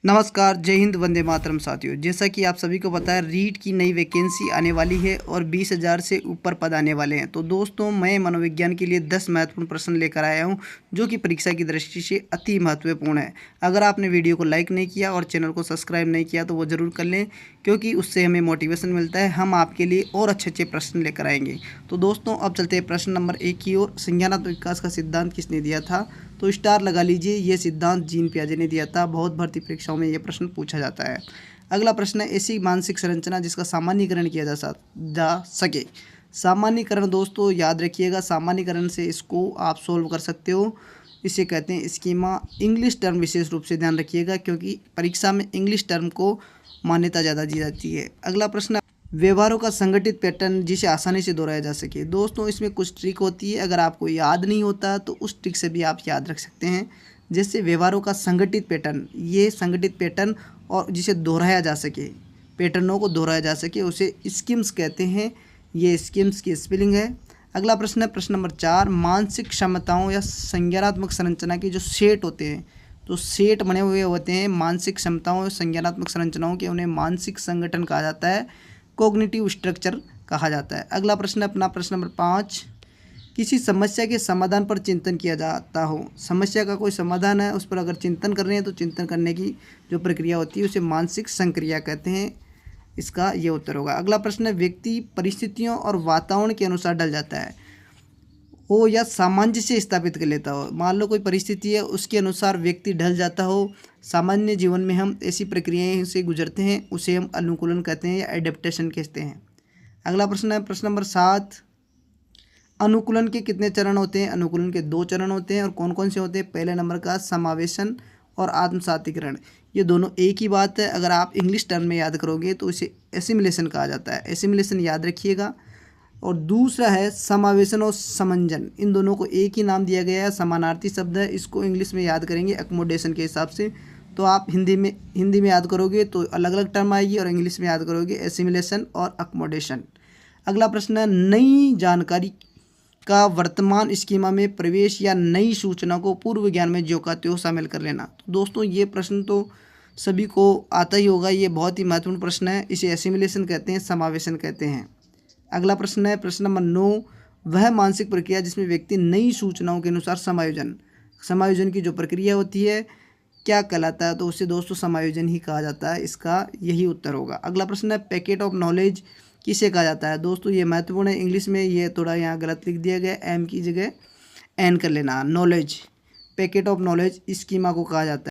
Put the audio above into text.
नमस्कार, जय हिंद, वंदे मातरम साथियों। जैसा कि आप सभी को पता है, रीट की नई वैकेंसी आने वाली है और 20,000 से ऊपर पद आने वाले हैं। तो दोस्तों, मैं मनोविज्ञान के लिए 10 महत्वपूर्ण प्रश्न लेकर आया हूं, जो कि परीक्षा की दृष्टि से अति महत्वपूर्ण है। अगर आपने वीडियो को लाइक नहीं किया और चैनल को सब्सक्राइब नहीं किया तो वो ज़रूर कर लें, क्योंकि उससे हमें मोटिवेशन मिलता है। हम आपके लिए और अच्छे अच्छे प्रश्न लेकर आएंगे। तो दोस्तों, अब चलते हैं प्रश्न नंबर 1 की ओर। संज्ञानात्मक विकास का सिद्धांत किसने दिया था? तो स्टार लगा लीजिए, ये सिद्धांत जीन पियाजे ने दिया था। बहुत भर्ती परीक्षाओं में ये प्रश्न पूछा जाता है। अगला प्रश्न है, ऐसी मानसिक संरचना जिसका सामान्यीकरण किया जा सके। सामान्यीकरण दोस्तों याद रखिएगा, सामान्यीकरण से इसको आप सोल्व कर सकते हो। इसे कहते हैं स्कीमा। इंग्लिश टर्म विशेष रूप से ध्यान रखिएगा, क्योंकि परीक्षा में इंग्लिश टर्म को मान्यता ज़्यादा दी जाती है। अगला प्रश्न, व्यवहारों का संगठित पैटर्न जिसे आसानी से दोहराया जा सके। दोस्तों, इसमें कुछ ट्रिक होती है, अगर आपको याद नहीं होता तो उस ट्रिक से भी आप याद रख सकते हैं। जैसे व्यवहारों का संगठित पैटर्न, ये संगठित पैटर्न और जिसे दोहराया जा सके, पैटर्नों को दोहराया जा सके, उसे स्कीम्स कहते हैं। ये स्कीम्स की स्पेलिंग है। अगला प्रश्न है प्रश्न नंबर 4, मानसिक क्षमताओं या संज्ञानात्मक संरचना के जो सेट होते हैं, तो सेट बने हुए होते हैं मानसिक क्षमताओं और संज्ञानात्मक संरचनाओं के, उन्हें मानसिक संगठन कहा जाता है, कोग्निटिव स्ट्रक्चर कहा जाता है। अगला प्रश्न अपना प्रश्न नंबर 5, किसी समस्या के समाधान पर चिंतन किया जाता हो। समस्या का कोई समाधान है, उस पर अगर चिंतन कर रहे हैं तो चिंतन करने की जो प्रक्रिया होती है उसे मानसिक संक्रिया कहते हैं। इसका ये उत्तर होगा। अगला प्रश्न है, व्यक्ति परिस्थितियों और वातावरण के अनुसार ढल जाता है हो या सामंजस्य स्थापित कर लेता हो। मान लो कोई परिस्थिति है, उसके अनुसार व्यक्ति ढल जाता हो। सामान्य जीवन में हम ऐसी प्रक्रियाएं से गुजरते हैं, उसे हम अनुकूलन कहते हैं या एडेप्टेशन कहते हैं। अगला प्रश्न है प्रश्न नंबर 7, अनुकूलन के कितने चरण होते हैं? अनुकूलन के 2 चरण होते हैं। और कौन कौन से होते हैं? पहले नंबर का समावेशन और आत्मसातीकरण। ये दोनों एक ही बात है। अगर आप इंग्लिश टर्म में याद करोगे तो इसे एसिमिलेशन कहा जाता है। एसिमिलेशन याद रखिएगा। और दूसरा है समावेशन और समंजन। इन दोनों को एक ही नाम दिया गया है, समानार्थी शब्द है। इसको इंग्लिश में याद करेंगे अकोमोडेशन के हिसाब से। तो आप हिंदी में याद करोगे तो अलग अलग टर्म आएगी, और इंग्लिश में याद करोगे एसिमिलेशन और अकोमोडेशन। अगला प्रश्न है, नई जानकारी का वर्तमान स्कीमा में प्रवेश या नई सूचना को पूर्व ज्ञान में ज्यों का त्यों शामिल कर लेना। तो दोस्तों, ये प्रश्न तो सभी को आता ही होगा। ये बहुत ही महत्वपूर्ण प्रश्न है। इसे एसिमिलेशन कहते हैं, समावेशन कहते हैं। अगला प्रश्न है प्रश्न नंबर 9, वह मानसिक प्रक्रिया जिसमें व्यक्ति नई सूचनाओं के अनुसार समायोजन की जो प्रक्रिया होती है क्या कहलाता है? तो उसे दोस्तों समायोजन ही कहा जाता है। इसका यही उत्तर होगा। अगला प्रश्न है, पैकेट ऑफ नॉलेज किसे कहा जाता है? दोस्तों, ये महत्वपूर्ण है। इंग्लिश में ये थोड़ा यहाँ गलत लिख दिया गया, एम की जगह एन कर लेना। Knowledge, packet of knowledge schema को कहा जाता है।